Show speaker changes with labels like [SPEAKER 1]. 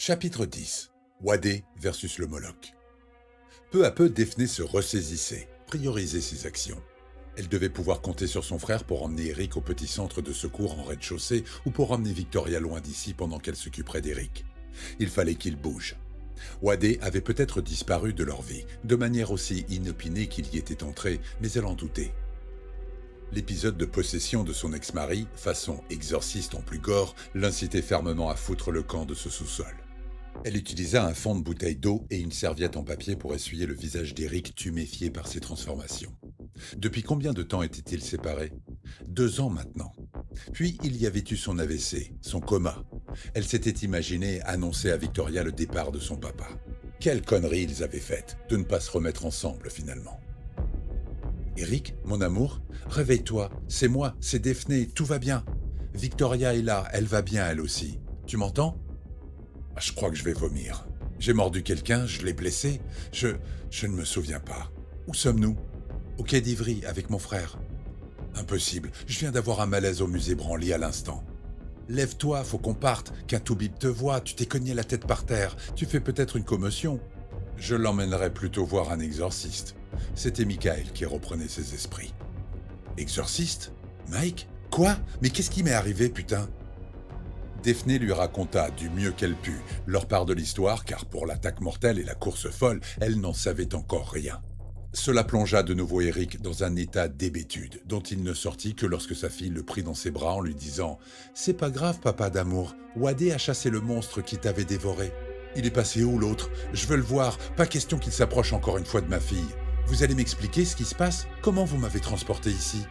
[SPEAKER 1] Chapitre 10. Wadé versus le Moloch. Peu à peu, Daphné se ressaisissait, priorisait ses actions. Elle devait pouvoir compter sur son frère pour emmener Eric au petit centre de secours en rez-de-chaussée ou pour emmener Victoria loin d'ici pendant qu'elle s'occuperait d'Eric. Il fallait qu'il bouge. Wadé avait peut-être disparu de leur vie, de manière aussi inopinée qu'il y était entré, mais elle en doutait. L'épisode de possession de son ex-mari, façon exorciste en plus gore, l'incitait fermement à foutre le camp de ce sous-sol. Elle utilisa un fond de bouteille d'eau et une serviette en papier pour essuyer le visage d'Eric tuméfié par ses transformations. Depuis combien de temps étaient-ils séparés? 2 ans maintenant. Puis il y avait eu son AVC, son coma. Elle s'était imaginée annoncer à Victoria le départ de son papa. Quelle connerie ils avaient faite de ne pas se remettre ensemble finalement. Eric, mon amour, réveille-toi, c'est moi, c'est Daphné, tout va bien. Victoria est là, elle va bien elle aussi. Tu m'entends? Ah, je crois que je vais vomir. J'ai mordu quelqu'un, je l'ai blessé. Je ne me souviens pas. Où sommes-nous? Au quai d'Ivry, avec mon frère. Impossible, je viens d'avoir un malaise au musée Branly à l'instant. Lève-toi, faut qu'on parte, qu'un toubib te voie, tu t'es cogné la tête par terre, tu fais peut-être une commotion. Je l'emmènerai plutôt voir un exorciste. C'était Michael qui reprenait ses esprits. Exorciste? Mike? Quoi? Mais qu'est-ce qui m'est arrivé, putain? Daphné lui raconta, du mieux qu'elle put, leur part de l'histoire, car pour l'attaque mortelle et la course folle, elle n'en savait encore rien. Cela plongea de nouveau Eric dans un état d'hébétude, dont il ne sortit que lorsque sa fille le prit dans ses bras en lui disant « C'est pas grave, papa d'amour, Wadé a chassé le monstre qui t'avait dévoré. Il est passé où l'autre? Je veux le voir, pas question qu'il s'approche encore une fois de ma fille. Vous allez m'expliquer ce qui se passe? Comment vous m'avez transporté ici ?»